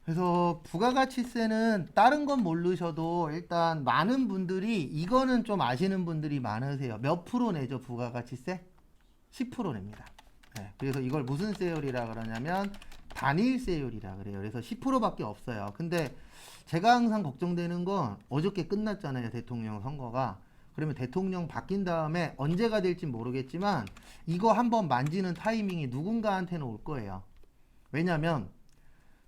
그래서 부가가치세는 다른 건 모르셔도 일단 많은 분들이 이거는 좀 아시는 분들이 많으세요. 몇 프로 내죠, 부가가치세? 10% 냅니다. 네, 그래서 이걸 무슨 세율이라 그러냐면 단일 세율이라 그래요. 그래서 10%밖에 없어요. 근데 제가 항상 걱정되는 건 어저께 끝났잖아요, 대통령 선거가. 그러면 대통령 바뀐 다음에 언제가 될지 모르겠지만 이거 한번 만지는 타이밍이 누군가한테는 올 거예요. 왜냐면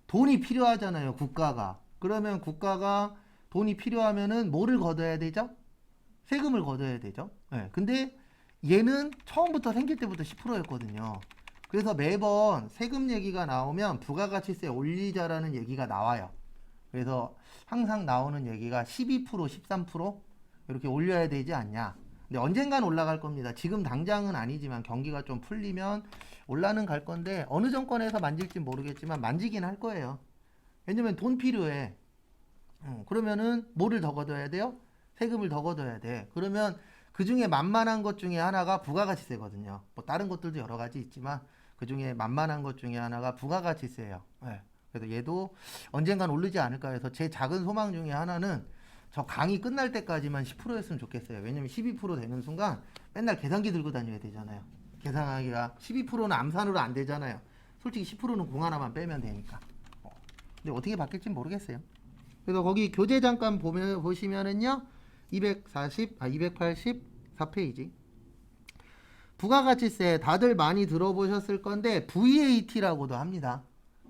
돈이 필요하잖아요, 국가가. 그러면 국가가 돈이 필요하면은 뭐를 걷어야 되죠? 세금을 걷어야 되죠. 네, 근데 얘는 처음부터 생길 때부터 10%였거든요. 그래서 매번 세금 얘기가 나오면 부가가치세 올리자라는 얘기가 나와요. 그래서 항상 나오는 얘기가 12%, 13% 이렇게 올려야 되지 않냐. 근데 언젠간 올라갈 겁니다. 지금 당장은 아니지만 경기가 좀 풀리면 올라는 갈 건데 어느 정권에서 만질지 모르겠지만 만지긴 할 거예요. 왜냐면 돈 필요해. 그러면은 뭐를 더 걷어야 돼요? 세금을 더 걷어야 돼. 그러면 그 중에 만만한 것 중에 하나가 부가가치세거든요. 뭐 다른 것들도 여러 가지 있지만 그 중에 만만한 것 중에 하나가 부가가치세예요. 네. 그래서 얘도 언젠간 오르지 않을까 해서 제 작은 소망 중에 하나는 저 강의 끝날 때까지만 10%였으면 좋겠어요. 왜냐면 12% 되는 순간 맨날 계산기 들고 다녀야 되잖아요. 계산하기가 12%는 암산으로 안 되잖아요. 솔직히 10%는 공 하나만 빼면 되니까. 근데 어떻게 바뀔지 모르겠어요. 그래서 거기 교재 잠깐 보시면은요. 284페이지. 부가가치세 다들 많이 들어보셨을 건데 VAT라고도 합니다.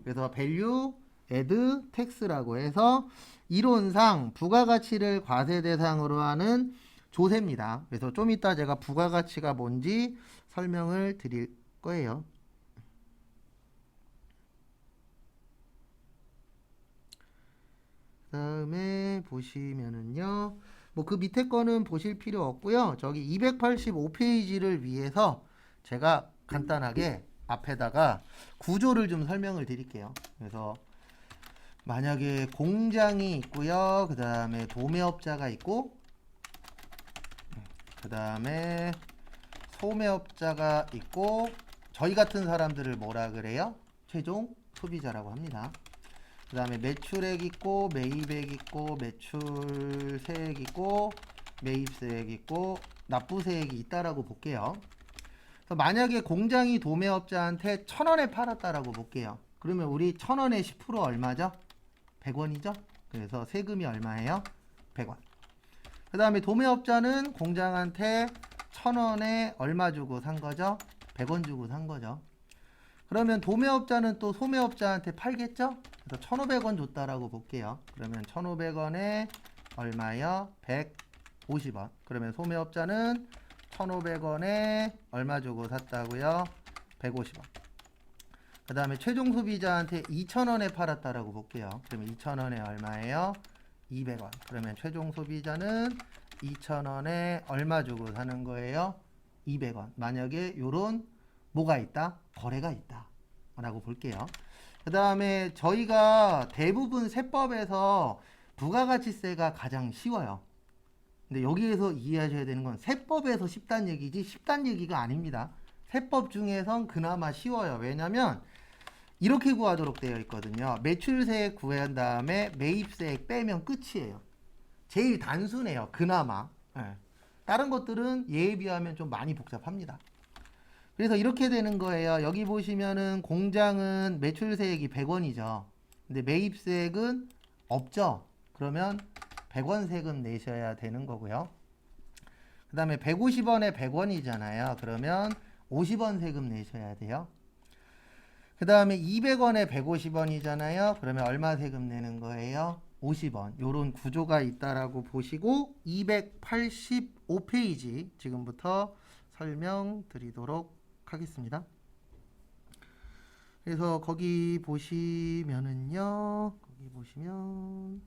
그래서 Value Add Tax라고 해서 이론상 부가가치를 과세 대상으로 하는 조세입니다. 그래서 좀 이따 제가 부가가치가 뭔지 설명을 드릴 거예요. 그다음에 보시면은요. 뭐 그 밑에 거는 보실 필요 없고요. 저기 285페이지를 위해서 제가 간단하게 앞에다가 구조를 좀 설명을 드릴게요. 그래서 만약에 공장이 있고요. 그 다음에 도매업자가 있고 그 다음에 소매업자가 있고 저희 같은 사람들을 뭐라 그래요? 최종 소비자라고 합니다. 그 다음에 매출액 있고 매입액 있고 매출세액 있고 매입세액 있고 납부세액이 있다라고 볼게요. 그래서 만약에 공장이 도매업자한테 1,000원에 팔았다라고 볼게요. 그러면 우리 1,000원에 10% 얼마죠? 100원이죠? 그래서 세금이 얼마예요? 100원. 그 다음에 도매업자는 공장한테 1,000원에 얼마 주고 산 거죠? 100원 주고 산 거죠. 그러면 도매업자는 또 소매업자한테 팔겠죠? 그래서 1,500원 줬다라고 볼게요. 그러면 1,500원에 얼마요? 150원. 그러면 소매업자는 1,500원에 얼마 주고 샀다고요? 150원. 그 다음에 최종 소비자한테 2,000원에 팔았다라고 볼게요. 그러면 2,000원에 얼마예요? 200원. 그러면 최종 소비자는 2,000원에 얼마 주고 사는 거예요? 200원. 만약에 요런 뭐가 있다? 거래가 있다 라고 볼게요. 그 다음에 저희가 대부분 세법에서 부가가치세가 가장 쉬워요. 근데 여기에서 이해하셔야 되는 건 세법에서 쉽단 얘기지 쉽단 얘기가 아닙니다. 세법 중에선 그나마 쉬워요. 왜냐면 이렇게 구하도록 되어 있거든요. 매출세액 구한 다음에 매입세액 빼면 끝이에요. 제일 단순해요. 그나마. 네. 다른 것들은 예에 비하면 좀 많이 복잡합니다. 그래서 이렇게 되는 거예요. 여기 보시면은 공장은 매출세액이 100원이죠. 근데 매입세액은 없죠. 그러면 100원 세금 내셔야 되는 거고요. 그 다음에 150원에 100원이잖아요. 그러면 50원 세금 내셔야 돼요. 그 다음에 200원에 150원이잖아요. 그러면 얼마 세금 내는 거예요? 50원. 요런 구조가 있다라고 보시고 285페이지 지금부터 설명드리도록 하겠습니다. 그래서 거기 보시면은요. 거기 보시면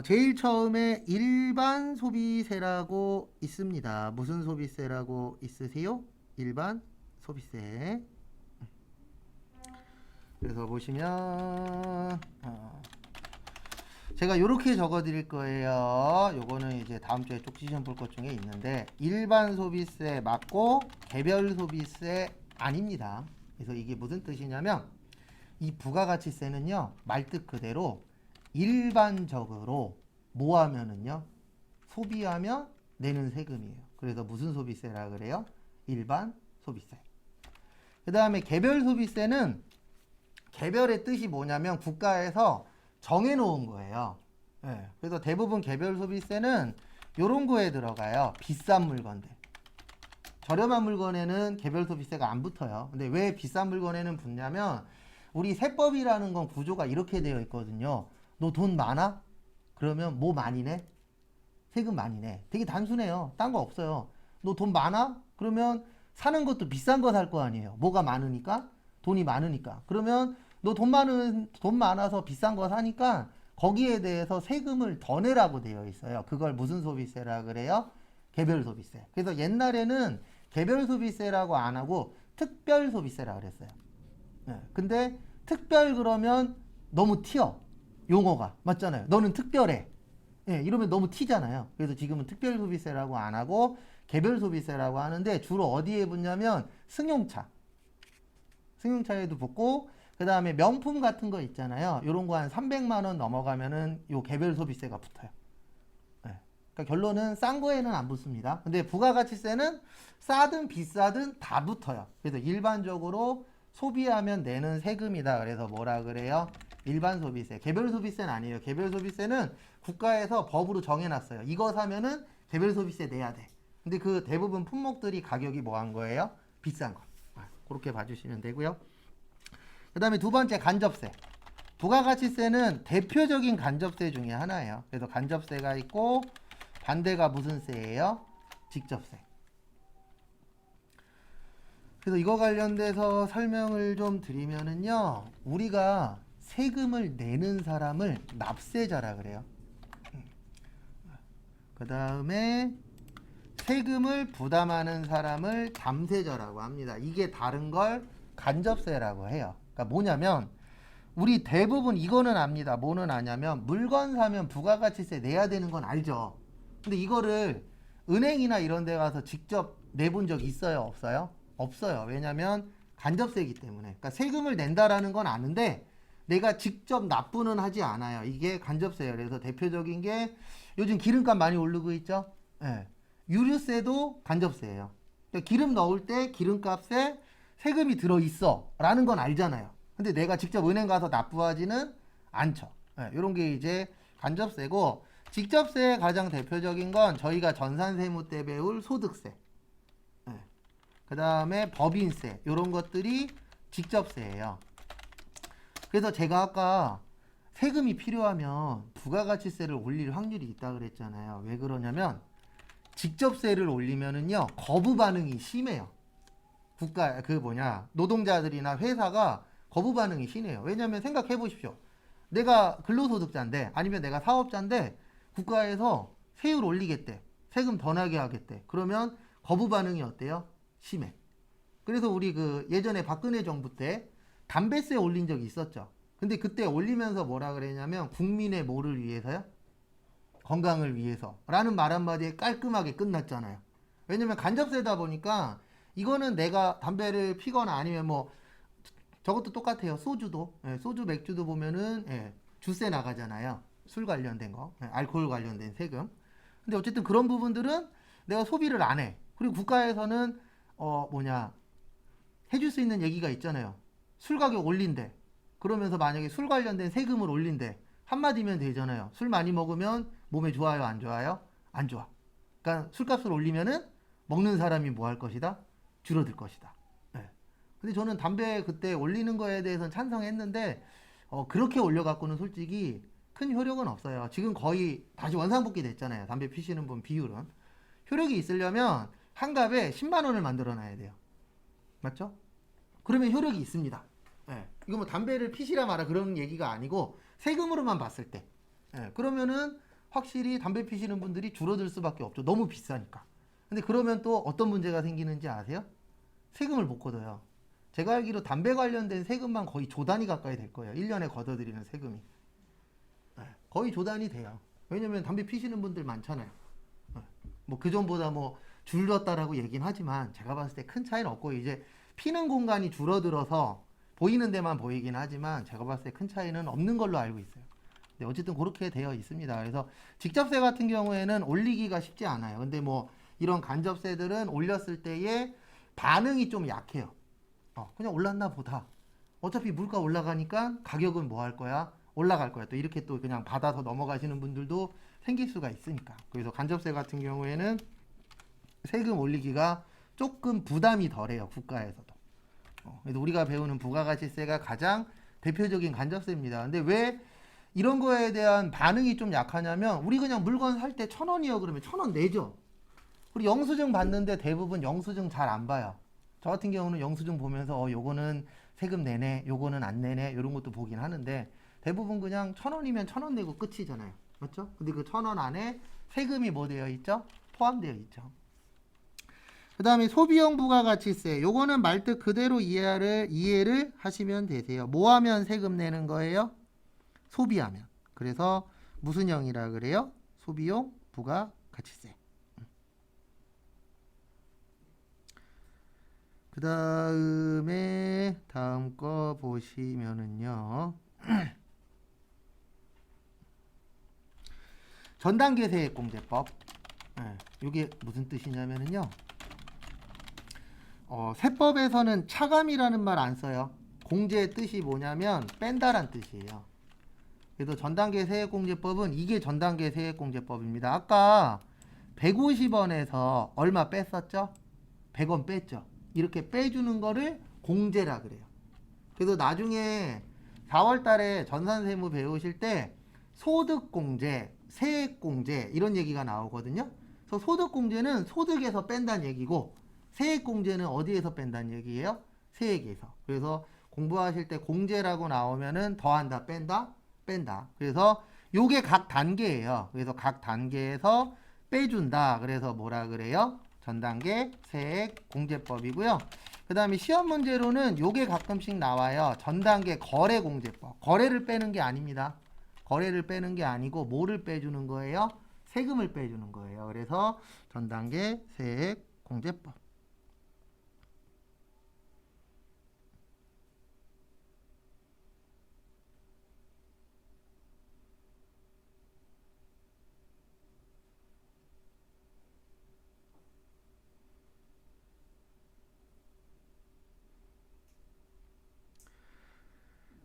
제일 처음에 일반 소비세라고 있습니다. 무슨 소비세라고 있으세요? 일반 소비세. 그래서 보시면 제가 이렇게 적어 드릴 거예요. 요거는 이제 다음 주에 쪽지 시험 볼 것 중에 있는데 일반 소비세 맞고 개별 소비세 아닙니다. 그래서 이게 무슨 뜻이냐면 이 부가가치세는요, 말뜻 그대로 일반적으로 뭐 하면은요, 소비하면 내는 세금이에요. 그래서 무슨 소비세라 그래요? 일반 소비세. 그 다음에 개별 소비세는 개별의 뜻이 뭐냐면 국가에서 정해놓은 거예요. 예, 그래서 대부분 개별 소비세는 요런 거에 들어가요. 비싼 물건들. 저렴한 물건에는 개별 소비세가 안 붙어요. 근데 왜 비싼 물건에는 붙냐면 우리 세법이라는 건 구조가 이렇게 되어 있거든요. 너 돈 많아? 그러면 뭐 많이 내? 세금 많이 내. 되게 단순해요. 딴 거 없어요. 너 돈 많아? 그러면 사는 것도 비싼 거 살 거 아니에요. 뭐가 많으니까? 돈이 많으니까. 그러면 너 돈 많아서 비싼 거 사니까 거기에 대해서 세금을 더 내라고 되어 있어요. 그걸 무슨 소비세라 그래요? 개별 소비세. 그래서 옛날에는 개별 소비세라고 안 하고 특별 소비세라 그랬어요. 네. 근데 특별 그러면 너무 튀어. 용어가. 맞잖아요. 너는 특별해. 예, 이러면 너무 튀잖아요. 그래서 지금은 특별 소비세라고 안 하고 개별 소비세라고 하는데 주로 어디에 붙냐면 승용차. 승용차에도 붙고 그 다음에 명품 같은 거 있잖아요. 요런 거 한 300만 원 넘어가면은 요 개별 소비세가 붙어요. 예. 그러니까 결론은 싼 거에는 안 붙습니다. 근데 부가가치세는 싸든 비싸든 다 붙어요. 그래서 일반적으로 소비하면 내는 세금이다. 그래서 뭐라 그래요? 일반 소비세. 개별 소비세는 아니에요. 개별 소비세는 국가에서 법으로 정해놨어요. 이거 사면은 개별 소비세 내야 돼. 근데 그 대부분 품목들이 가격이 뭐 한 거예요? 비싼 거. 그렇게 봐주시면 되고요. 그 다음에 두 번째 간접세. 부가가치세는 대표적인 간접세 중에 하나예요. 그래서 간접세가 있고 반대가 무슨 세예요? 직접세. 그래서 이거 관련돼서 설명을 좀 드리면은요, 우리가 세금을 내는 사람을 납세자라 그래요. 그 다음에 세금을 부담하는 사람을 담세자라고 합니다. 이게 다른 걸 간접세라고 해요. 그러니까 뭐냐면 우리 대부분 이거는 압니다. 뭐는 아냐면 물건 사면 부가가치세 내야 되는 건 알죠. 근데 이거를 은행이나 이런 데 가서 직접 내본 적 있어요? 없어요? 없어요. 왜냐면 간접세이기 때문에. 그러니까 세금을 낸다라는 건 아는데 내가 직접 납부는 하지 않아요. 이게 간접세예요. 그래서 대표적인 게 요즘 기름값 많이 오르고 있죠? 예. 유류세도 간접세예요. 그러니까 기름 넣을 때 기름값에 세금이 들어있어 라는 건 알잖아요. 근데 내가 직접 은행 가서 납부하지는 않죠. 예, 이런 게 이제 간접세고, 직접세의 가장 대표적인 건 저희가 전산세무 때 배울 소득세, 예, 그 다음에 법인세, 이런 것들이 직접세예요. 그래서 제가 아까 세금이 필요하면 부가가치세를 올릴 확률이 있다 그랬잖아요. 왜 그러냐면 직접세를 올리면은요, 거부 반응이 심해요. 노동자들이나 회사가 거부 반응이 심해요. 왜냐면 생각해 보십시오. 내가 근로소득자인데, 아니면 내가 사업자인데, 국가에서 세율 올리겠대. 세금 더 나게 하겠대. 그러면 거부 반응이 어때요? 심해. 그래서 우리 예전에 박근혜 정부 때 담배세 올린 적이 있었죠. 근데 그때 올리면서 뭐라 그랬냐면 국민의 뭐를 위해서요? 건강을 위해서 라는 말 한마디에 깔끔하게 끝났잖아요. 왜냐면 간접세다 보니까 이거는 내가 담배를 피거나 아니면 뭐 저것도 똑같아요. 소주도, 소주 맥주도 보면은 주세 나가잖아요. 술 관련된 거, 알코올 관련된 세금. 근데 어쨌든 그런 부분들은 내가 소비를 안 해. 그리고 국가에서는 해줄 수 있는 얘기가 있잖아요. 술 가격 올린대. 그러면서 만약에 술 관련된 세금을 올린대. 한마디면 되잖아요. 술 많이 먹으면 몸에 좋아요, 안 좋아요? 안 좋아. 그러니까 술값을 올리면은 먹는 사람이 뭐 할 것이다? 줄어들 것이다. 네. 근데 저는 담배 그때 올리는 거에 대해서는 찬성했는데 그렇게 올려갖고는 솔직히 큰 효력은 없어요. 지금 거의 다시 원상복귀 됐잖아요. 담배 피시는 분 비율은. 효력이 있으려면 한 갑에 10만 원을 만들어 놔야 돼요. 맞죠? 그러면 효력이 있습니다. 예. 이거 뭐 담배를 피시라 마라 그런 얘기가 아니고 세금으로만 봤을 때. 예. 그러면은 확실히 담배 피시는 분들이 줄어들 수밖에 없죠. 너무 비싸니까. 근데 그러면 또 어떤 문제가 생기는지 아세요? 세금을 못 걷어요. 제가 알기로 담배 관련된 세금만 거의 조 단위 가까이 될 거예요. 1년에 걷어들이는 세금이. 예. 거의 조 단위 돼요. 왜냐면 담배 피시는 분들 많잖아요. 예. 뭐 그전보다 뭐 줄었다라고 얘기는 하지만 제가 봤을 때 큰 차이는 없고, 이제 피는 공간이 줄어들어서 보이는 데만 보이긴 하지만 제가 봤을 때 큰 차이는 없는 걸로 알고 있어요. 근데 어쨌든 그렇게 되어 있습니다. 그래서 직접세 같은 경우에는 올리기가 쉽지 않아요. 근데 뭐 이런 간접세들은 올렸을 때의 반응이 좀 약해요. 그냥 올랐나 보다. 어차피 물가 올라가니까 가격은 뭐 할 거야? 올라갈 거야. 또 이렇게 또 그냥 받아서 넘어가시는 분들도 생길 수가 있으니까. 그래서 간접세 같은 경우에는 세금 올리기가 조금 부담이 덜해요. 국가에서도. 그래서 우리가 배우는 부가가치세가 가장 대표적인 간접세입니다. 근데 왜 이런 거에 대한 반응이 좀 약하냐면 우리 그냥 물건 살 때 1,000원이요 그러면 1,000원 내죠. 그리고 영수증 받는데 대부분 영수증 잘 안 봐요. 저 같은 경우는 영수증 보면서 요거는 세금 내네, 요거는 안 내네 이런 것도 보긴 하는데 대부분 그냥 1,000원이면 1,000원 내고 끝이잖아요. 맞죠? 근데 그 1,000원 안에 세금이 뭐 되어 있죠? 포함되어 있죠. 그 다음에 소비용 부가가치세. 요거는 말뜻 그대로 이해를 하시면 되세요. 뭐 하면 세금 내는 거예요? 소비하면. 그래서 무슨 형이라 그래요? 소비용 부가가치세. 그 다음에 다음 거 보시면은요. 전단계 세액공제법. 이게 무슨 뜻이냐면은요. 세법에서는 차감이라는 말 안 써요. 공제의 뜻이 뭐냐면 뺀다란 뜻이에요. 그래서 전단계 세액공제법은 이게 전단계 세액공제법입니다. 아까 150원에서 얼마 뺐었죠? 100원 뺐죠. 이렇게 빼주는 거를 공제라 그래요. 그래서 나중에 4월 달에 전산세무 배우실 때 소득공제, 세액공제 이런 얘기가 나오거든요. 그래서 소득공제는 소득에서 뺀다는 얘기고 세액공제는 어디에서 뺀다는 얘기예요? 세액에서. 그래서 공부하실 때 공제라고 나오면은 더한다, 뺀다, 뺀다. 그래서 요게 각 단계예요. 그래서 각 단계에서 빼준다. 그래서 뭐라 그래요? 전단계 세액공제법이고요. 그 다음에 시험 문제로는 요게 가끔씩 나와요. 전단계 거래공제법. 거래를 빼는 게 아닙니다. 거래를 빼는 게 아니고 뭐를 빼주는 거예요? 세금을 빼주는 거예요. 그래서 전단계 세액공제법.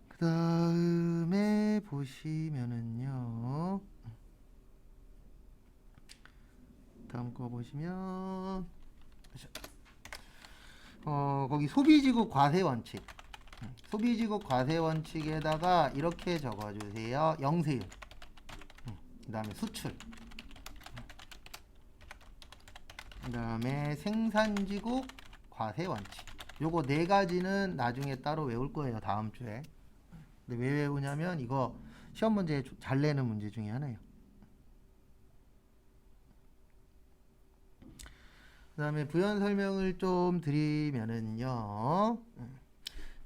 그 다음에 보시면은요. 다음 거 보시면 거기 소비지급 과세원칙. 소비지급 과세원칙에다가 이렇게 적어주세요. 영세율. 그 다음에 수출. 그 다음에 생산지급 과세원칙. 요거 네 가지는 나중에 따로 외울 거예요. 다음 주에. 근데 왜 외우냐면 이거 시험 문제 잘 내는 문제 중에 하나예요. 그 다음에 부연 설명을 좀 드리면은요.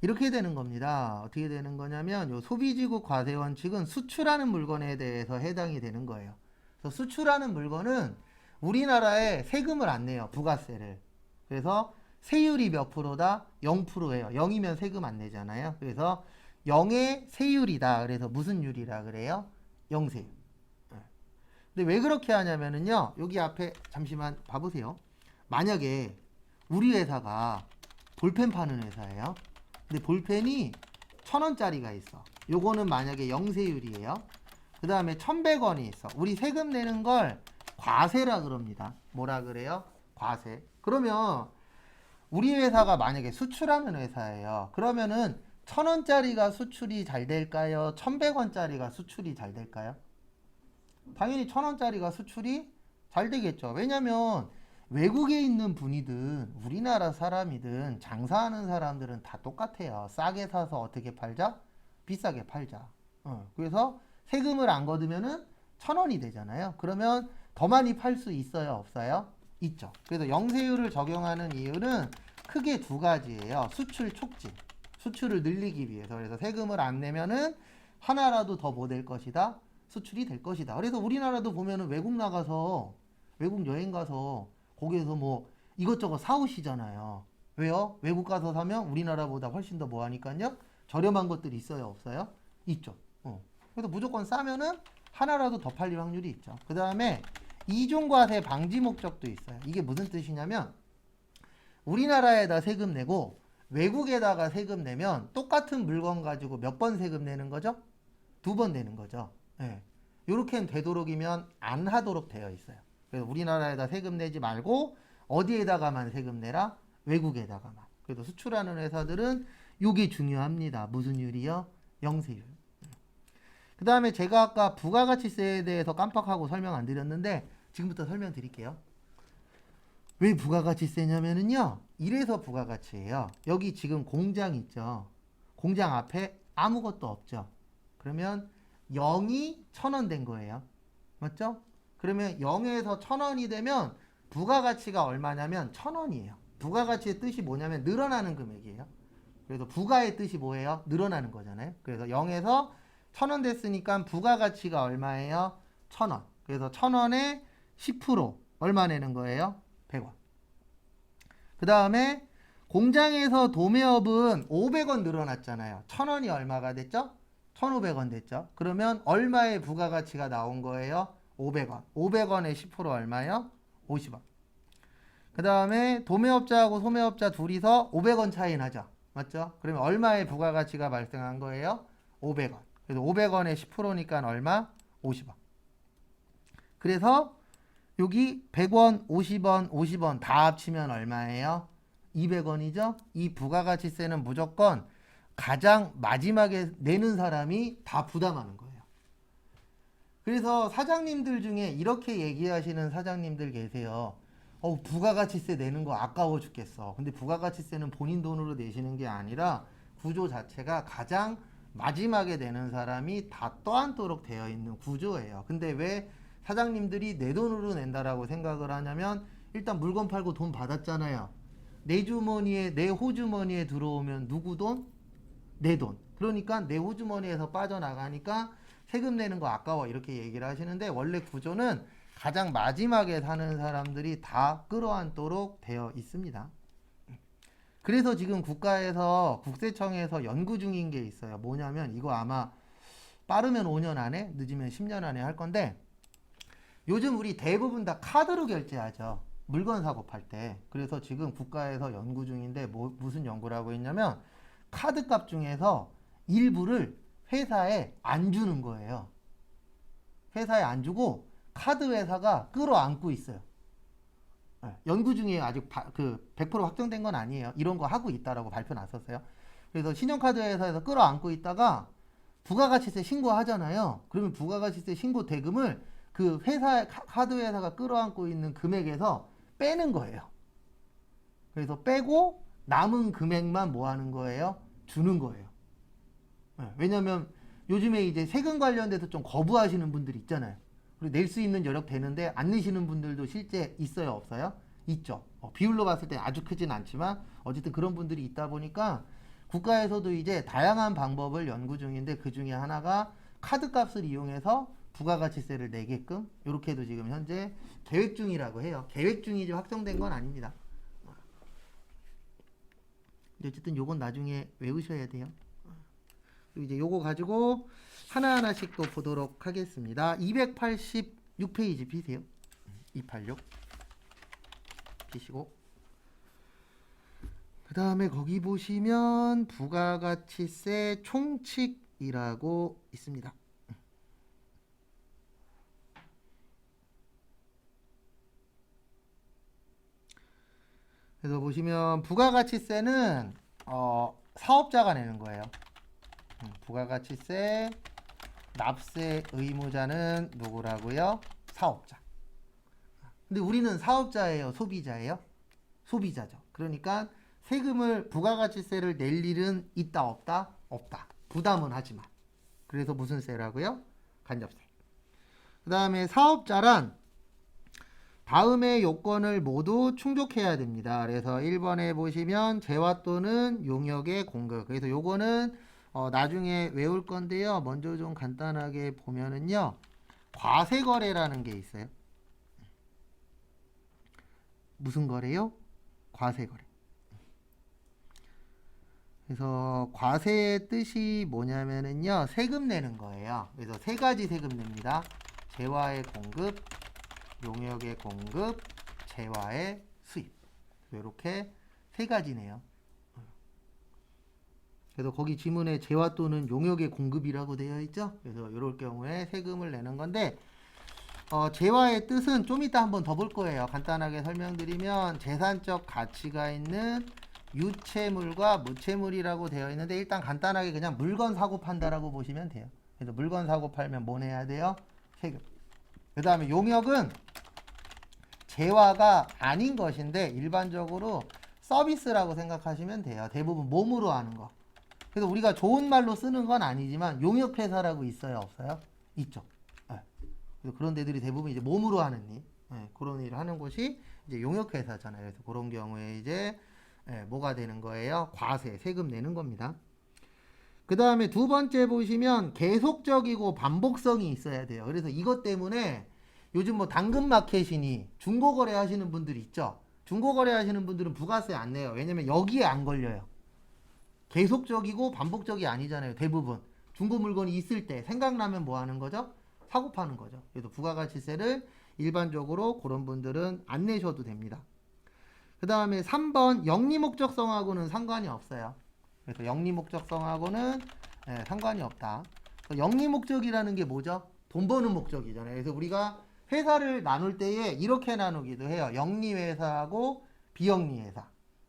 이렇게 되는 겁니다. 어떻게 되는 거냐면 요 소비지급 과세원칙은 수출하는 물건에 대해서 해당이 되는 거예요. 그래서 수출하는 물건은 우리나라에 세금을 안 내요. 부가세를. 그래서 세율이 몇 프로다? 0%예요. 0이면 세금 안 내잖아요. 그래서 0의 세율이다. 그래서 무슨 율이라 그래요? 영세율. 근데 왜 그렇게 하냐면은요. 여기 앞에 잠시만 봐보세요. 만약에 우리 회사가 볼펜 파는 회사예요. 근데 볼펜이 1,000원짜리가 있어. 요거는 만약에 영세율이에요. 그 다음에 1,100원이 있어. 우리 세금 내는 걸 과세라 그럽니다. 뭐라 그래요? 과세. 그러면 우리 회사가 만약에 수출하는 회사예요. 그러면은 1,000원짜리가 수출이 잘 될까요? 1,100원짜리가 수출이 잘 될까요? 당연히 1,000원짜리가 수출이 잘 되겠죠. 왜냐면 외국에 있는 분이든 우리나라 사람이든 장사하는 사람들은 다 똑같아요. 싸게 사서 어떻게 팔자? 비싸게 팔자. 그래서 세금을 안 걷으면은 1,000원이 되잖아요. 그러면 더 많이 팔 수 있어요? 없어요? 있죠. 그래서 영세율을 적용하는 이유는 크게 두 가지예요. 수출 촉진. 수출을 늘리기 위해서. 그래서 세금을 안 내면은 하나라도 더 뭐 될 것이다? 수출이 될 것이다. 그래서 우리나라도 보면은 외국 나가서 외국 여행 가서 거기에서 뭐 이것저것 사오시잖아요. 왜요? 외국 가서 사면 우리나라보다 훨씬 더 뭐 하니까요? 저렴한 것들이 있어요, 없어요? 있죠. 그래서 무조건 싸면은 하나라도 더 팔릴 확률이 있죠. 그 다음에 이중과세 방지 목적도 있어요. 이게 무슨 뜻이냐면 우리나라에다 세금 내고 외국에다가 세금 내면 똑같은 물건 가지고 몇 번 세금 내는 거죠? 2번 내는 거죠. 예. 이렇게 되도록이면 안 하도록 되어 있어요. 그래서 우리나라에다 세금 내지 말고 어디에다가만 세금 내라? 외국에다가만. 그래서 수출하는 회사들은 이게 중요합니다. 무슨 율이요? 영세율. 그 다음에 제가 아까 부가가치세에 대해서 깜빡하고 설명 안 드렸는데 지금부터 설명드릴게요. 왜 부가가치세냐면은요. 이래서 부가가치예요. 여기 지금 공장 있죠. 공장 앞에 아무것도 없죠. 그러면 0이 1,000원 된 거예요. 맞죠? 그러면 0에서 1,000원이 되면 부가가치가 얼마냐면 1,000원이에요. 부가가치의 뜻이 뭐냐면 늘어나는 금액이에요. 그래서 부가의 뜻이 뭐예요? 늘어나는 거잖아요. 그래서 0에서 1,000원 됐으니까 부가가치가 얼마예요? 1,000원. 그래서 1,000원에 10% 얼마 내는 거예요? 100원. 그 다음에 공장에서 도매업은 500원 늘어났잖아요. 1,000원이 얼마가 됐죠? 1,500원 됐죠. 그러면 얼마의 부가가치가 나온 거예요? 500원. 500원에 10% 얼마요? 50원. 그 다음에 도매업자하고 소매업자 둘이서 500원 차이 나죠. 맞죠? 그러면 얼마의 부가가치가 발생한 거예요? 500원. 그래서 500원에 10%니까 얼마? 50원. 그래서 여기 100원, 50원, 50원 다 합치면 얼마예요? 200원이죠? 이 부가가치세는 무조건 가장 마지막에 내는 사람이 다 부담하는 거예요. 그래서 사장님들 중에 이렇게 얘기하시는 사장님들 계세요. 부가가치세 내는 거 아까워 죽겠어. 근데 부가가치세는 본인 돈으로 내시는 게 아니라 구조 자체가 가장 마지막에 내는 사람이 다 떠안도록 되어 있는 구조예요. 근데 왜 사장님들이 내 돈으로 낸다라고 생각을 하냐면 일단 물건 팔고 돈 받았잖아요. 내 주머니에, 내 호주머니에 들어오면 누구 돈? 내 돈. 그러니까 내 호주머니에서 빠져나가니까 세금 내는 거 아까워 이렇게 얘기를 하시는데 원래 구조는 가장 마지막에 사는 사람들이 다 끌어안도록 되어 있습니다. 그래서 지금 국가에서 국세청에서 연구 중인 게 있어요. 뭐냐면 이거 아마 빠르면 5년 안에 늦으면 10년 안에 할 건데 요즘 우리 대부분 다 카드로 결제하죠. 물건 사고 팔 때. 그래서 지금 국가에서 연구 중인데 무슨 연구라고 했냐면 카드값 중에서 일부를 회사에 안 주는 거예요. 회사에 안 주고 카드 회사가 끌어안고 있어요. 연구 중에 아직 100% 확정된 건 아니에요. 이런 거 하고 있다라고 발표 났었어요. 그래서 신용카드 회사에서 끌어안고 있다가 부가가치세 신고하잖아요. 그러면 부가가치세 신고 대금을 그 카드 회사가 끌어안고 있는 금액에서 빼는 거예요. 그래서 빼고 남은 금액만 뭐 하는 거예요? 주는 거예요. 왜냐면 요즘에 이제 세금 관련돼서 좀 거부하시는 분들이 있잖아요. 그리고 낼 수 있는 여력 되는데 안 내시는 분들도 실제 있어요, 없어요? 있죠. 비율로 봤을 때 아주 크진 않지만 어쨌든 그런 분들이 있다 보니까 국가에서도 이제 다양한 방법을 연구 중인데 그 중에 하나가 카드값을 이용해서 부가가치세를 내게끔 이렇게도 지금 현재 계획 중이라고 해요. 계획 중이지 확정된 건 아닙니다. 어쨌든 요건 나중에 외우셔야 돼요. 그리고 이제 요거 가지고 하나하나씩 또 보도록 하겠습니다. 286페이지 피세요. 286 피시고 그 다음에 거기 보시면 부가가치세 총칙이라고 있습니다. 그래서 보시면 부가가치세는 사업자가 내는 거예요. 부가가치세 납세 의무자는 누구라고요? 사업자. 근데 우리는 사업자예요, 소비자예요? 소비자죠. 그러니까 세금을 부가가치세를 낼 일은 있다 없다? 없다. 부담은 하지만. 그래서 무슨 세라고요? 간접세. 그 다음에 사업자란 다음의 요건을 모두 충족해야 됩니다. 그래서 1번에 보시면 재화 또는 용역의 공급. 그래서 요거는 나중에 외울 건데요. 먼저 좀 간단하게 보면은요. 과세거래라는 게 있어요. 무슨 거래요? 과세거래. 그래서 과세의 뜻이 뭐냐면은요, 세금 내는 거예요. 그래서 세 가지 세금 냅니다. 재화의 공급, 용역의 공급, 재화의 수입. 이렇게 세 가지네요. 그래서 거기 지문에 재화 또는 용역의 공급이라고 되어 있죠. 그래서 이럴 경우에 세금을 내는 건데, 재화의 뜻은 좀 이따 한번 더 볼 거예요. 간단하게 설명드리면 재산적 가치가 있는 유채물과 무채물이라고 되어 있는데, 일단 간단하게 그냥 물건 사고 판다라고 보시면 돼요. 그래서 물건 사고 팔면 뭐 내야 돼요? 세금. 그 다음에 용역은 재화가 아닌 것인데 일반적으로 서비스라고 생각하시면 돼요. 대부분 몸으로 하는 거. 그래서 우리가 좋은 말로 쓰는 건 아니지만 용역회사라고 있어요? 없어요? 있죠. 네. 그래서 그런 데들이 대부분 이제 몸으로 하는 일, 네, 그런 일을 하는 곳이 이제 용역회사잖아요. 그래서 그런 경우에 이제 뭐가 되는 거예요? 과세, 세금 내는 겁니다. 그 다음에 두 번째 보시면 계속적이고 반복성이 있어야 돼요. 그래서 이것 때문에 요즘 뭐 당근마켓이니 중고거래 하시는 분들이 있죠. 중고거래 하시는 분들은 부가세 안 내요. 왜냐면 여기에 안 걸려요. 계속적이고 반복적이 아니잖아요. 대부분 중고 물건이 있을 때 생각나면 뭐 하는 거죠? 사고 파는 거죠. 그래서 부가가치세를 일반적으로 그런 분들은 안 내셔도 됩니다. 그 다음에 3번 영리목적성하고는 상관이 없어요. 그래서 영리목적성하고는 상관이 없다. 영리목적이라는 게 뭐죠? 돈 버는 목적이잖아요. 그래서 우리가 회사를 나눌 때에 이렇게 나누기도 해요. 영리회사하고 비영리회사.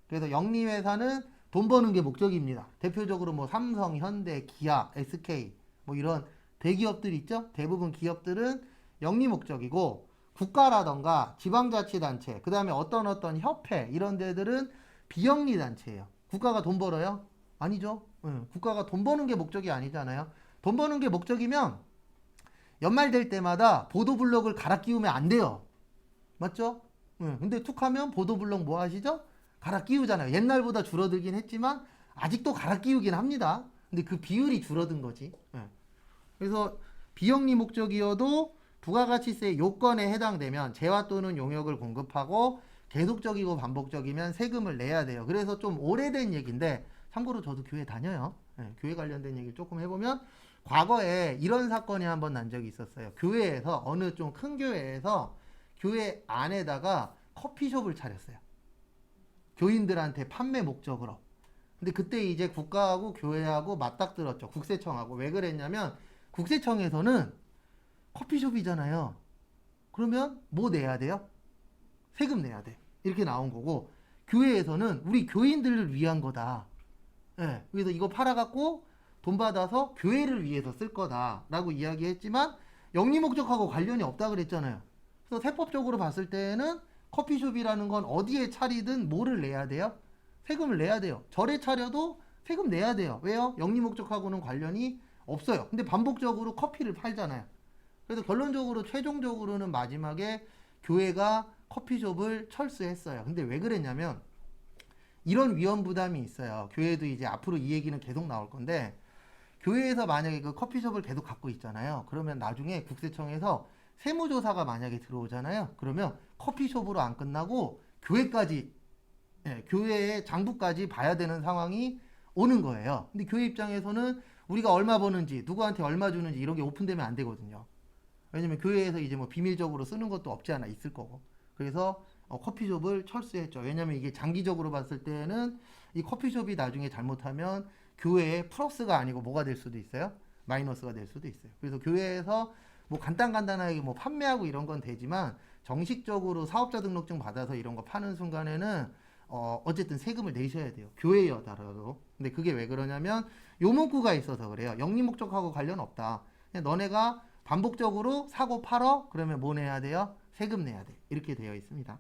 그래서 영리회사는 돈 버는 게 목적입니다. 대표적으로 뭐 삼성, 현대, 기아, SK 뭐 이런 대기업들 있죠? 대부분 기업들은 영리 목적이고 국가라던가 지방자치단체, 그 다음에 어떤 협회 이런 데들은 비영리 단체예요. 국가가 돈 벌어요? 아니죠. 국가가 돈 버는 게 목적이 아니잖아요. 돈 버는 게 목적이면 연말 될 때마다 보도블럭을 갈아 끼우면 안 돼요. 맞죠? 근데 툭 하면 보도블럭 뭐 하시죠? 갈아 끼우잖아요. 옛날보다 줄어들긴 했지만 아직도 갈아 끼우긴 합니다. 근데 그 비율이 줄어든 거지. 그래서 비영리 목적이어도 부가가치세 요건에 해당되면 재화 또는 용역을 공급하고 계속적이고 반복적이면 세금을 내야 돼요. 그래서 좀 오래된 얘기인데 참고로 저도 교회 다녀요. 교회 관련된 얘기를 조금 해보면 과거에 이런 사건이 한번 난 적이 있었어요. 교회에서 어느 좀 큰 교회에서 교회 안에다가 커피숍을 차렸어요. 교인들한테 판매 목적으로. 근데 그때 이제 국가하고 교회하고 맞닥뜨렸죠. 국세청하고. 왜 그랬냐면 국세청에서는 커피숍이잖아요. 그러면 뭐 내야 돼요? 세금 내야 돼. 이렇게 나온 거고 교회에서는 우리 교인들을 위한 거다. 그래서 이거 팔아갖고 돈 받아서 교회를 위해서 쓸 거다라고 이야기했지만 영리 목적하고 관련이 없다 그랬잖아요. 그래서 세법적으로 봤을 때는 커피숍이라는 건 어디에 차리든 뭐를 내야 돼요? 세금을 내야 돼요. 절에 차려도 세금 내야 돼요. 왜요? 영리 목적하고는 관련이 없어요. 근데 반복적으로 커피를 팔잖아요. 그래서 결론적으로 최종적으로는 마지막에 교회가 커피숍을 철수했어요. 근데 왜 그랬냐면 이런 위험 부담이 있어요. 교회도 이제 앞으로 이 얘기는 계속 나올 건데 교회에서 만약에 그 커피숍을 계속 갖고 있잖아요. 그러면 나중에 국세청에서 세무조사가 만약에 들어오잖아요. 그러면 커피숍으로 안 끝나고 교회까지, 교회의 장부까지 봐야 되는 상황이 오는 거예요. 근데 교회 입장에서는 우리가 얼마 버는지, 누구한테 얼마 주는지 이런 게 오픈되면 안 되거든요. 왜냐면 교회에서 이제 뭐 비밀적으로 쓰는 것도 없지 않아 있을 거고. 그래서 커피숍을 철수했죠. 왜냐면 이게 장기적으로 봤을 때는 이 커피숍이 나중에 잘못하면 교회에 플러스가 아니고 뭐가 될 수도 있어요? 마이너스가 될 수도 있어요. 그래서 교회에서 뭐 간단하게 뭐 판매하고 이런 건 되지만 정식적으로 사업자 등록증 받아서 이런 거 파는 순간에는 어쨌든 세금을 내셔야 돼요. 교회여더라도. 근데 그게 왜 그러냐면 요 문구가 있어서 그래요. 영리 목적하고 관련 없다. 그냥 너네가 반복적으로 사고 팔어? 그러면 뭐 내야 돼요? 세금 내야 돼. 이렇게 되어 있습니다.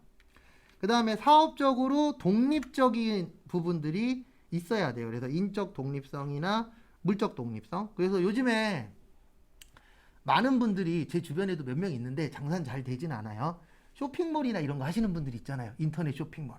그 다음에 사업적으로 독립적인 부분들이 있어야 돼요. 그래서 인적 독립성이나 물적 독립성. 그래서 요즘에 많은 분들이 제 주변에도 몇 명 있는데 장사는 잘 되진 않아요. 쇼핑몰이나 이런 거 하시는 분들 있잖아요. 인터넷 쇼핑몰.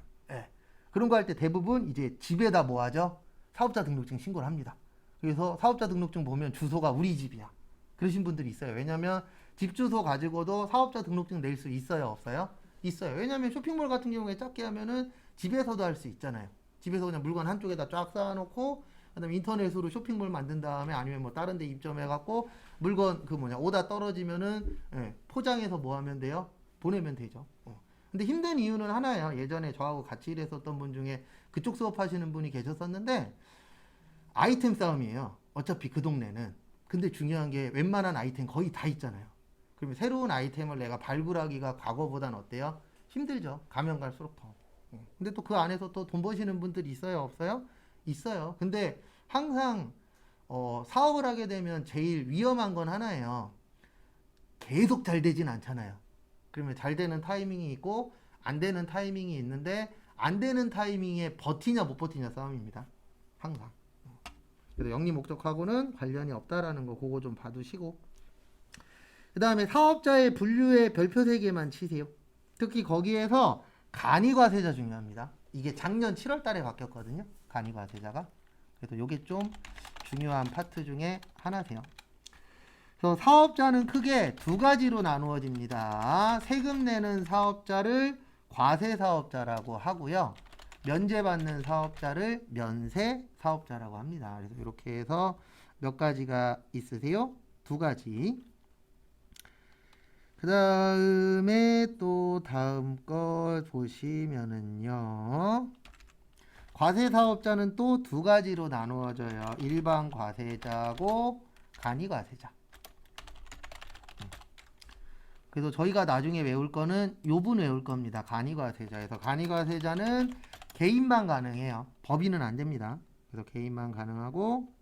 그런 거 할 때 대부분 이제 집에다 뭐 하죠? 사업자 등록증 신고를 합니다. 그래서 사업자 등록증 보면 주소가 우리 집이야. 그러신 분들이 있어요. 왜냐면 집 주소 가지고도 사업자 등록증 낼 수 있어요? 없어요? 있어요. 왜냐면 쇼핑몰 같은 경우에 작게 하면은 집에서도 할 수 있잖아요. 집에서 그냥 물건 한쪽에다 쫙 쌓아놓고 그다음에 인터넷으로 쇼핑몰 만든 다음에 아니면 뭐 다른 데 입점해갖고 물건 오다 떨어지면은 포장해서 뭐 하면 돼요? 보내면 되죠. 근데 힘든 이유는 하나예요. 예전에 저하고 같이 일했었던 분 중에 그쪽 수업하시는 분이 계셨었는데 아이템 싸움이에요. 어차피 그 동네는. 근데 중요한 게 웬만한 아이템 거의 다 있잖아요. 그러면 새로운 아이템을 내가 발굴하기가 과거보단 어때요? 힘들죠. 가면 갈수록 더. 근데 또 그 안에서 또 돈 버시는 분들이 있어요? 없어요? 있어요. 근데 항상 사업을 하게 되면 제일 위험한 건 하나예요. 계속 잘 되진 않잖아요. 그러면 잘 되는 타이밍이 있고 안 되는 타이밍이 있는데 안 되는 타이밍에 버티냐 못 버티냐 싸움입니다. 항상. 그래서 영리 목적하고는 관련이 없다라는 거 그거 좀 봐두시고 그 다음에 사업자의 분류에 별표 3개만 치세요. 특히 거기에서 간이과세자 중요합니다. 이게 작년 7월 달에 바뀌었거든요. 간이과세자가. 그래서 요게 좀 중요한 파트 중에 하나세요. 그래서 사업자는 크게 두 가지로 나누어집니다. 세금 내는 사업자를 과세 사업자라고 하고요. 면제받는 사업자를 면세 사업자라고 합니다. 그래서 이렇게 해서 몇 가지가 있으세요? 두 가지. 그 다음에 또 다음 거 보시면은요. 과세 사업자는 또 두 가지로 나누어져요. 일반 과세자고 간이 과세자. 그래서 저희가 나중에 외울 거는 요분 외울 겁니다. 간이 과세자에서 간이 과세자는 개인만 가능해요. 법인은 안 됩니다. 그래서 개인만 가능하고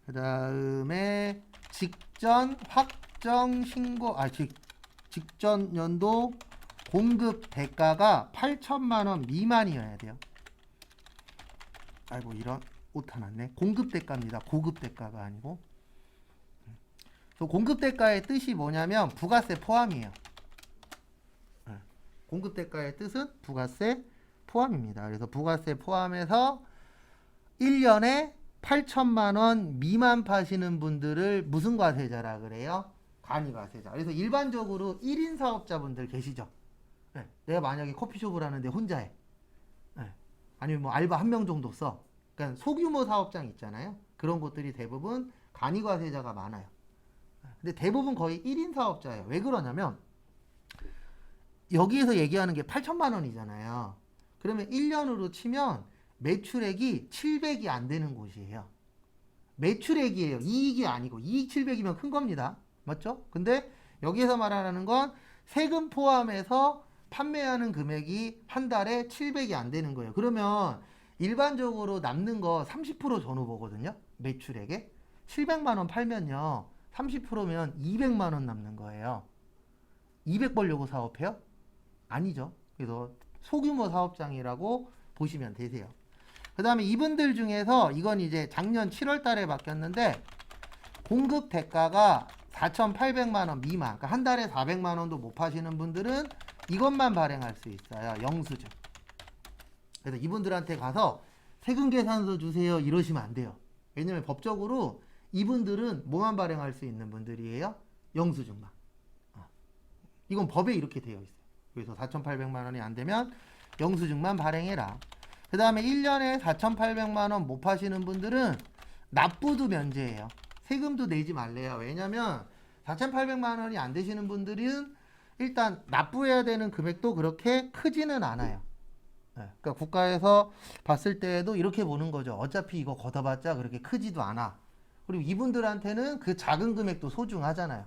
그 다음에 직전 확정 신고 직전 연도 공급 대가가 8천만 원 미만이어야 돼요. 아이고 이런 오타 났네. 공급 대가입니다. 고급 대가가 아니고. 공급 대가의 뜻이 뭐냐면 부가세 포함이에요. 공급 대가의 뜻은 부가세 포함입니다. 그래서 부가세 포함해서 1년에 8천만 원 미만 파시는 분들을 무슨 과세자라 그래요? 간이 과세자. 그래서 일반적으로 1인 사업자분들 계시죠? 내가 만약에 커피숍을 하는데 혼자 해. 아니면 뭐 알바 1명 정도 써. 그러니까 소규모 사업장 있잖아요. 그런 곳들이 대부분 간이 과세자가 많아요. 근데 대부분 거의 1인 사업자예요. 왜 그러냐면 여기에서 얘기하는 게 8천만 원이잖아요. 그러면 1년으로 치면 매출액이 700이 안 되는 곳이에요. 매출액이에요. 이익이 아니고 이익 700이면 큰 겁니다. 맞죠? 근데 여기에서 말하는 건 세금 포함해서 판매하는 금액이 한 달에 700이 안 되는 거예요. 그러면 일반적으로 남는 거 30% 전후 보거든요. 매출액에 700만 원 팔면요. 30%면 200만 원 남는 거예요. 200 벌려고 사업해요? 아니죠. 그래서 소규모 사업장이라고 보시면 되세요. 그 다음에 이분들 중에서 이건 이제 작년 7월 달에 바뀌었는데 공급 대가가 4,800만 원 미만, 그러니까 한 달에 400만 원도 못 파시는 분들은 이것만 발행할 수 있어요. 영수증. 그래서 이분들한테 가서 세금 계산서 주세요 이러시면 안 돼요. 왜냐면 법적으로 이분들은 뭐만 발행할 수 있는 분들이에요? 영수증만. 이건 법에 이렇게 되어 있어요. 그래서 4,800만 원이 안 되면 영수증만 발행해라. 그 다음에 1년에 4,800만 원 못 파시는 분들은 납부도 면제예요. 세금도 내지 말래요. 왜냐면 4,800만 원이 안 되시는 분들은 일단 납부해야 되는 금액도 그렇게 크지는 않아요. 그러니까 국가에서 봤을 때에도 이렇게 보는 거죠. 어차피 이거 걷어봤자 그렇게 크지도 않아. 그리고 이분들한테는 그 작은 금액도 소중하잖아요.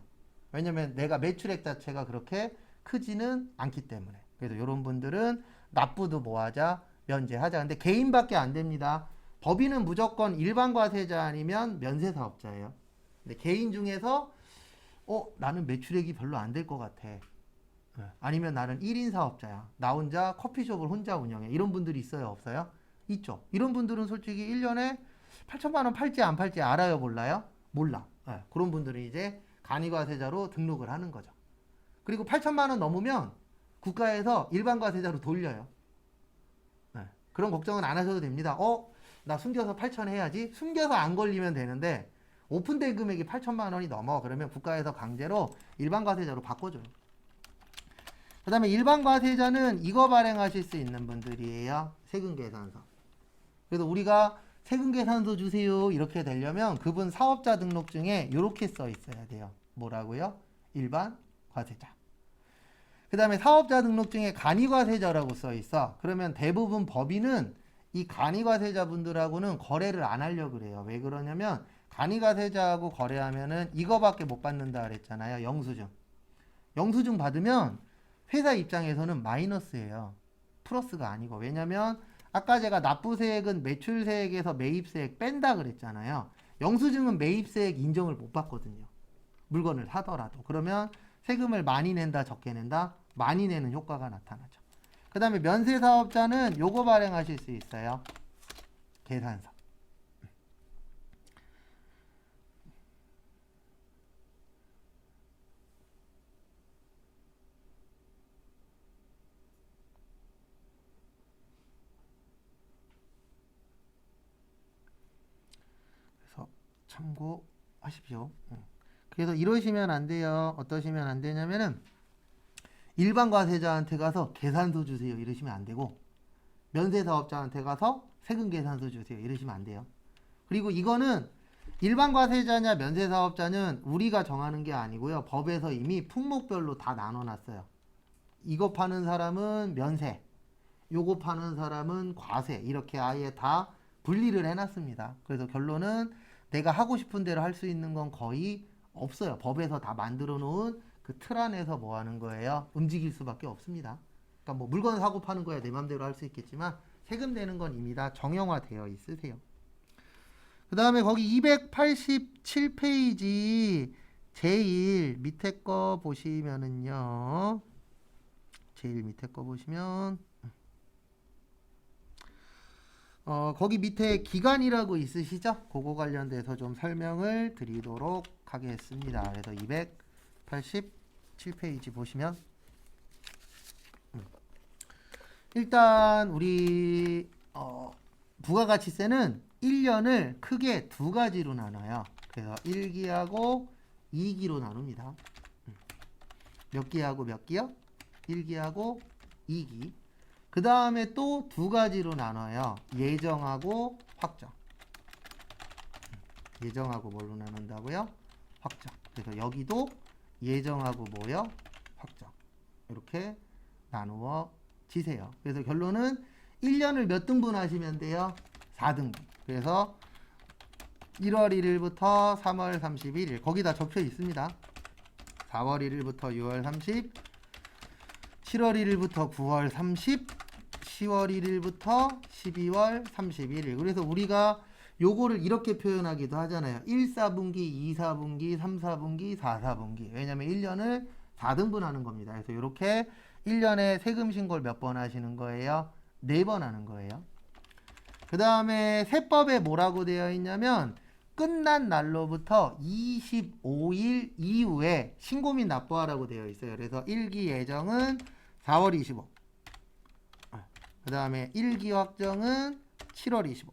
왜냐면 내가 매출액 자체가 그렇게 크지는 않기 때문에. 그래서 이런 분들은 납부도 뭐하자? 면제하자. 근데 개인밖에 안 됩니다. 법인은 무조건 일반 과세자 아니면 면세사업자예요. 근데 개인 중에서 나는 매출액이 별로 안 될 것 같아. 아니면 나는 1인 사업자야. 나 혼자 커피숍을 혼자 운영해. 이런 분들이 있어요? 없어요? 있죠. 이런 분들은 솔직히 1년에 8천만 원 팔지 안 팔지 알아요? 몰라요? 몰라. 그런 분들은 이제 간이과세자로 등록을 하는 거죠. 그리고 8천만 원 넘으면 국가에서 일반 과세자로 돌려요. 그런 걱정은 안 하셔도 됩니다. 나 숨겨서 8천 해야지. 숨겨서 안 걸리면 되는데 오픈된 금액이 8천만 원이 넘어. 그러면 국가에서 강제로 일반 과세자로 바꿔줘요. 그 다음에 일반 과세자는 이거 발행하실 수 있는 분들이에요. 세금계산서. 그래서 우리가 세금계산서 주세요 이렇게 되려면 그분 사업자 등록증에 이렇게 써 있어야 돼요. 뭐라고요? 일반 과세자. 그 다음에 사업자 등록증에 간이과세자라고 써 있어. 그러면 대부분 법인은 이 간이과세자분들하고는 거래를 안 하려고 그래요. 왜 그러냐면 간이과세자하고 거래하면은 이거밖에 못 받는다 그랬잖아요. 영수증. 영수증 받으면 회사 입장에서는 마이너스예요. 플러스가 아니고. 왜냐면 아까 제가 납부세액은 매출세액에서 매입세액 뺀다 그랬잖아요. 영수증은 매입세액 인정을 못 받거든요. 물건을 사더라도. 그러면 세금을 많이 낸다, 적게 낸다? 많이 내는 효과가 나타나죠. 그 다음에 면세사업자는 요거 발행하실 수 있어요. 계산서. 그래서 참고하십시오. 그래서 이러시면 안 돼요. 어떠시면 안 되냐면은 일반 과세자한테 가서 계산서 주세요 이러시면 안 되고 면세사업자한테 가서 세금 계산서 주세요 이러시면 안 돼요. 그리고 이거는 일반 과세자냐 면세사업자는 우리가 정하는 게 아니고요. 법에서 이미 품목별로 다 나눠놨어요. 이거 파는 사람은 면세, 요거 파는 사람은 과세 이렇게 아예 다 분리를 해놨습니다. 그래서 결론은 내가 하고 싶은 대로 할 수 있는 건 거의 없어요. 법에서 다 만들어 놓은 그 틀 안에서 뭐 하는 거예요? 움직일 수밖에 없습니다. 그러니까 뭐 물건 사고 파는 거야 내 맘대로 할 수 있겠지만 세금 내는 건 이미 다 정형화되어 있으세요. 그 다음에 거기 287페이지 제일 밑에 거 보시면은요. 제일 밑에 거 보시면 거기 밑에 기간이라고 있으시죠? 그거 관련돼서 좀 설명을 드리도록 하겠습니다. 그래서 287페이지 보시면 일단 우리 부가가치세는 1년을 크게 두 가지로 나눠요. 그래서 1기하고 2기로 나눕니다. 몇 기하고 몇 기요? 1기하고 2기. 그 다음에 또 두 가지로 나눠요. 예정하고 확정. 예정하고 뭘로 나눈다고요? 확정. 그래서 여기도 예정하고 뭐요? 확정. 이렇게 나누어 지세요. 그래서 결론은 1년을 몇 등분 하시면 돼요? 4등분. 그래서 1월 1일부터 3월 31일 거기다 적혀 있습니다. 4월 1일부터 6월 30, 7월 1일부터 9월 30, 10월 1일부터 12월 31일. 그래서 우리가 요거를 이렇게 표현하기도 하잖아요. 1, 4분기, 2, 4분기, 3, 4분기, 4, 4분기. 왜냐면 1년을 4등분 하는 겁니다. 그래서 이렇게 1년에 세금 신고를 몇 번 하시는 거예요? 4번 하는 거예요. 그 다음에 세법에 뭐라고 되어 있냐면 끝난 날로부터 25일 이후에 신고 및 납부하라고 되어 있어요. 그래서 1기 예정은 4월 25. 그 다음에 1기 확정은 7월 25.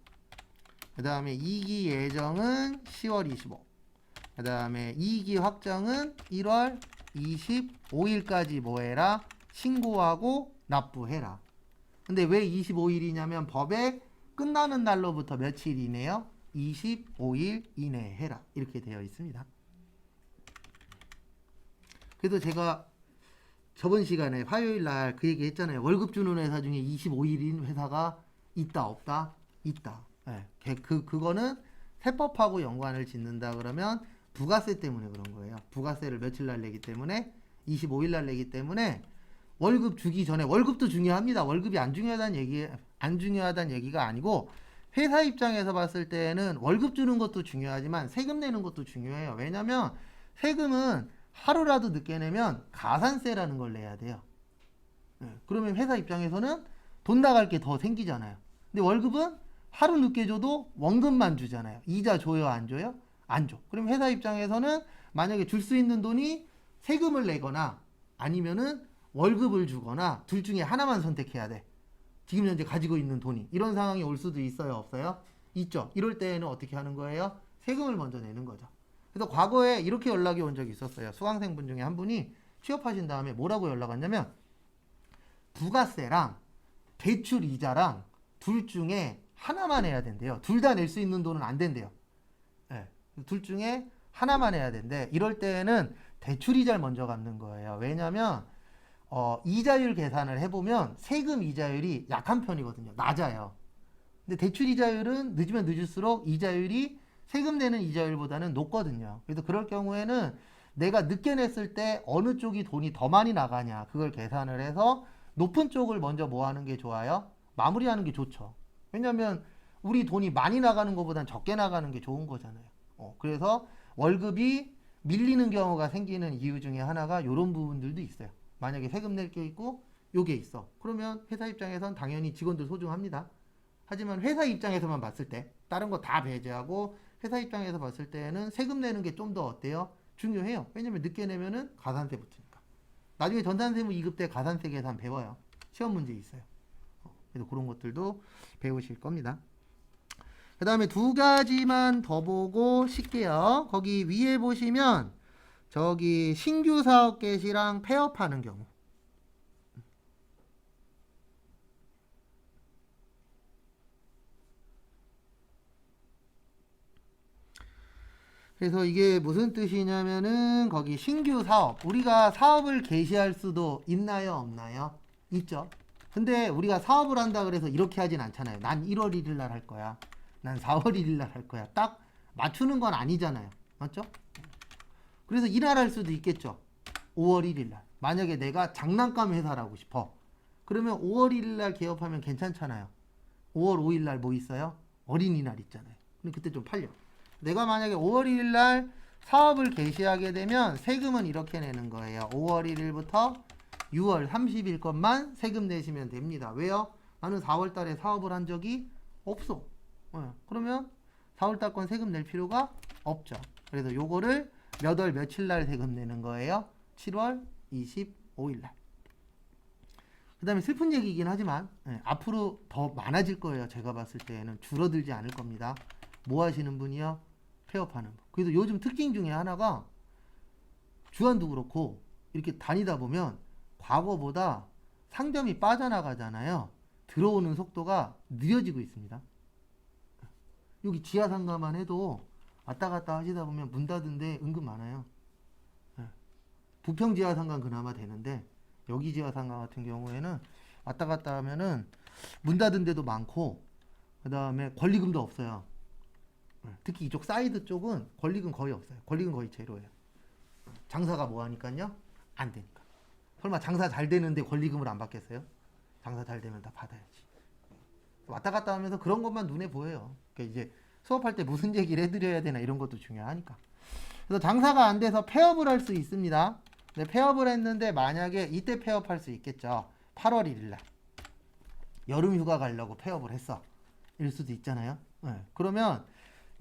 그 다음에 2기 예정은 10월 25. 그 다음에 2기 확정은 1월 25일까지 뭐해라? 신고하고 납부해라. 근데 왜 25일이냐면 법에 끝나는 날로부터 며칠이네요? 25일 이내에 해라. 이렇게 되어 있습니다. 그래도 제가 저번 시간에 화요일 날 그 얘기 했잖아요. 월급 주는 회사 중에 25일인 회사가 있다 없다? 있다. 네. 그거는 세법하고 연관을 짓는다 그러면 부가세 때문에 그런 거예요. 부가세를 며칠 날 내기 때문에 25일 날 내기 때문에 월급 주기 전에 월급도 중요합니다. 월급이 안 중요하다는 얘기가 아니고 회사 입장에서 봤을 때는 월급 주는 것도 중요하지만 세금 내는 것도 중요해요. 왜냐면 세금은 하루라도 늦게 내면 가산세라는 걸 내야 돼요. 그러면 회사 입장에서는 돈 나갈 게 더 생기잖아요. 근데 월급은 하루 늦게 줘도 원금만 주잖아요. 이자 줘요, 안 줘요? 안 줘. 그럼 회사 입장에서는 만약에 줄 수 있는 돈이 세금을 내거나 아니면은 월급을 주거나 둘 중에 하나만 선택해야 돼. 지금 현재 가지고 있는 돈이. 이런 상황이 올 수도 있어요, 없어요? 있죠. 이럴 때에는 어떻게 하는 거예요? 세금을 먼저 내는 거죠. 그래서 과거에 이렇게 연락이 온 적이 있었어요. 수강생분 중에 한 분이 취업하신 다음에 뭐라고 연락 왔냐면 부가세랑 대출 이자랑 둘 중에 하나만 해야 된대요. 둘 다 낼 수 있는 돈은 안 된대요. 네. 둘 중에 하나만 해야 된대. 이럴 때는 대출 이자를 먼저 갚는 거예요. 왜냐면 이자율 계산을 해보면 세금 이자율이 약한 편이거든요. 낮아요. 근데 대출 이자율은 늦으면 늦을수록 이자율이 세금 내는 이자율보다는 높거든요. 그래서 그럴 경우에는 내가 늦게 냈을 때 어느 쪽이 돈이 더 많이 나가냐 그걸 계산을 해서 높은 쪽을 먼저 뭐 하는 게 좋아요? 마무리하는 게 좋죠. 왜냐면 우리 돈이 많이 나가는 것보단 적게 나가는 게 좋은 거잖아요. 그래서 월급이 밀리는 경우가 생기는 이유 중에 하나가 이런 부분들도 있어요. 만약에 세금 낼 게 있고 요게 있어. 그러면 회사 입장에선 당연히 직원들 소중합니다. 하지만 회사 입장에서만 봤을 때 다른 거 다 배제하고 회사 입장에서 봤을 때는 세금 내는 게 좀 더 어때요? 중요해요. 왜냐면 늦게 내면은 가산세 붙으니까. 나중에 전산세무 2급 때 가산세 계산 배워요. 시험 문제 있어요. 그래서 그런 것들도 배우실 겁니다. 그 다음에 두 가지만 더 보고 쉴게요. 거기 위에 보시면 저기 신규 사업 개시랑 폐업하는 경우. 그래서 이게 무슨 뜻이냐면은 거기 신규 사업, 우리가 사업을 개시할 수도 있나요, 없나요? 있죠. 근데 우리가 사업을 한다 그래서 이렇게 하진 않잖아요. 난 1월 1일 날 할 거야. 난 4월 1일 날 할 거야. 딱 맞추는 건 아니잖아요. 맞죠? 그래서 이날 할 수도 있겠죠. 5월 1일 날. 만약에 내가 장난감 회사를 하고 싶어. 그러면 5월 1일 날 개업하면 괜찮잖아요. 5월 5일 날 뭐 있어요? 어린이날 있잖아요. 근데 그때 좀 팔려. 내가 만약에 5월 1일 날 사업을 개시하게 되면 세금은 이렇게 내는 거예요. 5월 1일부터 6월 30일 것만 세금 내시면 됩니다. 왜요? 나는 4월 달에 사업을 한 적이 없어. 그러면 4월 달 건 세금 낼 필요가 없죠. 그래서 요거를 몇 월 며칠 날 세금 내는 거예요? 7월 25일 날. 그 다음에 슬픈 얘기이긴 하지만 앞으로 더 많아질 거예요. 제가 봤을 때에는 줄어들지 않을 겁니다. 뭐 하시는 분이요? 폐업하는 분. 그래서 요즘 특징 중에 하나가 주안도 그렇고 이렇게 다니다 보면 과거보다 상점이 빠져나가잖아요. 들어오는 속도가 느려지고 있습니다. 여기 지하상가만 해도 왔다 갔다 하시다 보면 문 닫은 데 은근 많아요. 부평 지하상가는 그나마 되는데 여기 지하상가 같은 경우에는 왔다 갔다 하면은 문 닫은 데도 많고 그 다음에 권리금도 없어요. 특히 이쪽 사이드 쪽은 권리금 거의 없어요. 권리금 거의 제로예요. 장사가 뭐 하니까요? 안 되니까. 설마 장사 잘 되는데 권리금을 안 받겠어요? 장사 잘 되면 다 받아야지. 왔다 갔다 하면서 그런 것만 눈에 보여요. 그러니까 이제 수업할 때 무슨 얘기를 해드려야 되나 이런 것도 중요하니까. 그래서 장사가 안 돼서 폐업을 할 수 있습니다. 근데 폐업을 했는데 만약에 이때 폐업할 수 있겠죠. 8월 1일 날. 여름 휴가 가려고 폐업을 했어. 이럴 수도 있잖아요. 그러면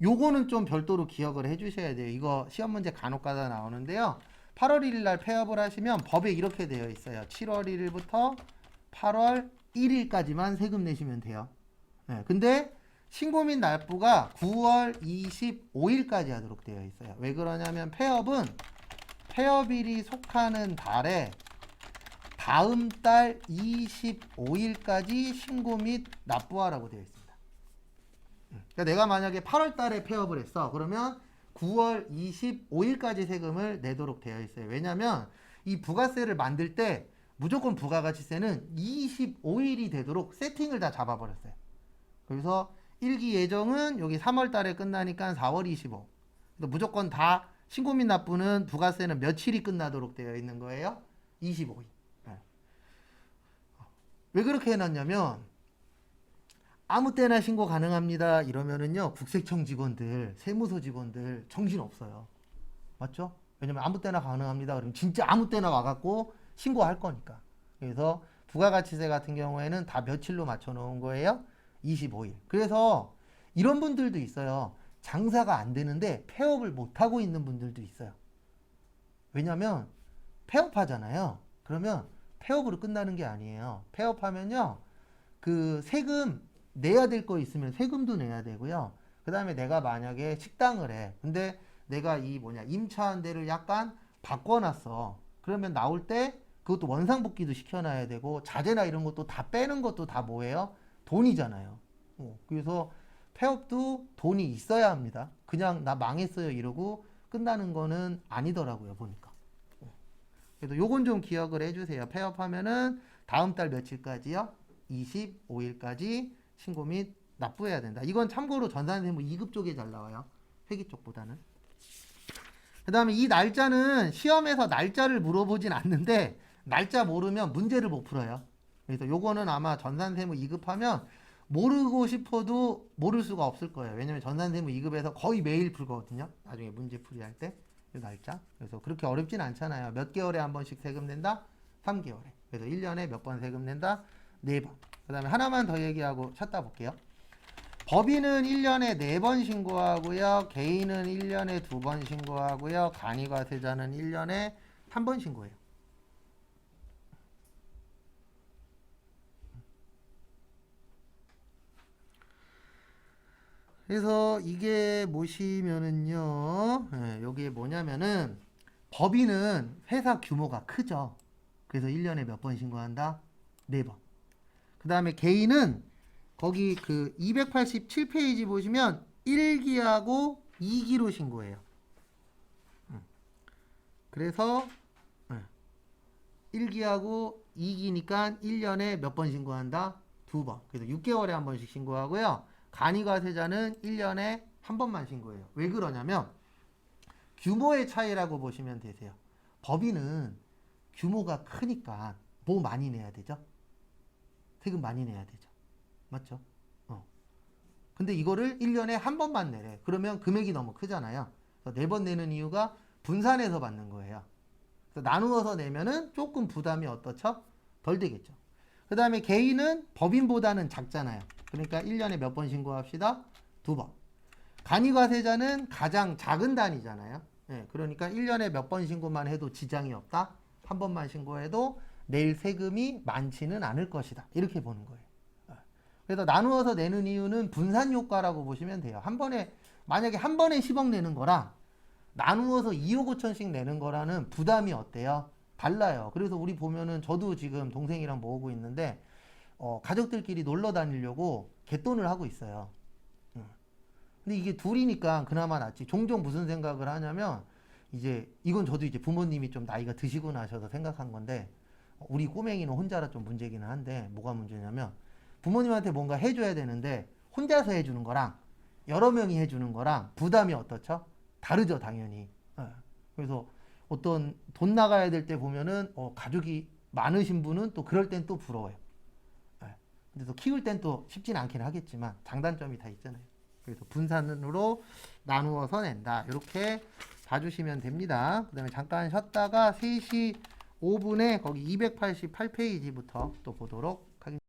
요거는 좀 별도로 기억을 해주셔야 돼요. 이거 시험 문제 간혹가다 나오는데요. 8월 1일 날 폐업을 하시면 법에 이렇게 되어 있어요. 7월 1일부터 8월 1일까지만 세금 내시면 돼요. 근데 신고 및 납부가 9월 25일까지 하도록 되어 있어요. 왜 그러냐면 폐업은 폐업일이 속하는 달에 다음 달 25일까지 신고 및 납부하라고 되어 있습니다. 그러니까 내가 만약에 8월 달에 폐업을 했어. 그러면 9월 25일까지 세금을 내도록 되어 있어요. 왜냐면 이 부가세를 만들 때 무조건 부가가치세는 25일이 되도록 세팅을 다 잡아버렸어요. 그래서 일기 예정은 여기 3월 달에 끝나니까 4월 25. 무조건 다 신고 및 납부는 부가세는 며칠이 끝나도록 되어 있는 거예요? 25일. 왜 그렇게 해놨냐면 아무 때나 신고 가능합니다 이러면은요 국세청 직원들 세무서 직원들 정신 없어요. 맞죠? 왜냐면 아무 때나 가능합니다 그러면 진짜 아무 때나 와갖고 신고할 거니까. 그래서 부가가치세 같은 경우에는 다 며칠로 맞춰 놓은 거예요? 25일. 그래서 이런 분들도 있어요. 장사가 안 되는데 폐업을 못하고 있는 분들도 있어요. 왜냐면 폐업하잖아요. 그러면 폐업으로 끝나는 게 아니에요. 폐업하면요 그 세금 내야 될 거 있으면 세금도 내야 되고요. 그 다음에 내가 만약에 식당을 해. 근데 내가 이 임차한 데를 약간 바꿔놨어. 그러면 나올 때 그것도 원상복귀도 시켜놔야 되고 자재나 이런 것도 다 빼는 것도 다 뭐예요? 돈이잖아요. 그래서 폐업도 돈이 있어야 합니다. 그냥 나 망했어요 이러고 끝나는 거는 아니더라고요 보니까. 그래서 요건 좀 기억을 해주세요. 폐업하면은 다음 달 며칠까지요? 25일까지 신고 및 납부해야 된다. 이건 참고로 전산세무 2급 쪽에 잘 나와요. 회계 쪽보다는. 그 다음에 이 날짜는 시험에서 날짜를 물어보진 않는데 날짜 모르면 문제를 못 풀어요. 그래서 요거는 아마 전산세무 2급 하면 모르고 싶어도 모를 수가 없을 거예요. 왜냐면 전산세무 2급에서 거의 매일 풀거든요. 나중에 문제 풀이할 때. 이 날짜. 그래서 그렇게 어렵진 않잖아요. 몇 개월에 한 번씩 세금 낸다? 3개월에. 그래서 1년에 몇 번 세금 낸다? 4번. 그 다음에 하나만 더 얘기하고 찾다 볼게요. 법인은 1년에 4번 신고하고요. 개인은 1년에 2번 신고하고요. 간이과세자는 1년에 1번 신고해요. 그래서 이게 보시면은요, 여기에 뭐냐면은 법인은 회사 규모가 크죠. 그래서 1년에 몇 번 신고한다? 4번. 그 다음에 개인은 거기 그 287페이지 보시면 1기하고 2기로 신고해요. 그래서 1기하고 2기니까 1년에 몇 번 신고한다? 2번. 그래서 6개월에 한 번씩 신고하고요. 간이과세자는 1년에 한 번만 신고해요. 왜 그러냐면 규모의 차이라고 보시면 되세요. 법인은 규모가 크니까 뭐 많이 내야 되죠? 세금 많이 내야 되죠. 맞죠? 근데 이거를 1년에 한 번만 내래. 그러면 금액이 너무 크잖아요. 그래서 4번 내는 이유가 분산해서 받는 거예요. 그래서 나누어서 내면은 조금 부담이 어떻죠? 덜 되겠죠. 그 다음에 개인은 법인보다는 작잖아요. 그러니까 1년에 몇 번 신고합시다? 2번. 간이과세자는 가장 작은 단위잖아요. 그러니까 1년에 몇 번 신고만 해도 지장이 없다. 한 번만 신고해도 낼 세금이 많지는 않을 것이다. 이렇게 보는 거예요. 그래서 나누어서 내는 이유는 분산 효과라고 보시면 돼요. 만약에 한 번에 10억 내는 거랑 나누어서 2억 5천씩 내는 거라는 부담이 어때요? 달라요. 그래서 우리 보면은 저도 지금 동생이랑 모으고 있는데 가족들끼리 놀러 다니려고 갯돈을 하고 있어요. 근데 이게 둘이니까 그나마 낫지. 종종 무슨 생각을 하냐면 이건 저도 이제 부모님이 좀 나이가 드시고 나셔서 생각한 건데 우리 꼬맹이는 혼자라 좀 문제기는 한데 뭐가 문제냐면 부모님한테 뭔가 해줘야 되는데 혼자서 해주는 거랑 여러 명이 해주는 거랑 부담이 어떻죠? 다르죠, 당연히. 그래서 어떤 돈 나가야 될 때 보면은 가족이 많으신 분은 또 그럴 땐 또 부러워요. 근데 또 키울 땐 또 쉽지는 않긴 하겠지만 장단점이 다 있잖아요. 그래서 분산으로 나누어서 낸다. 이렇게 봐주시면 됩니다. 그 다음에 잠깐 쉬었다가 3시 5분에 거기 288페이지부터 또 보도록 하겠습니다.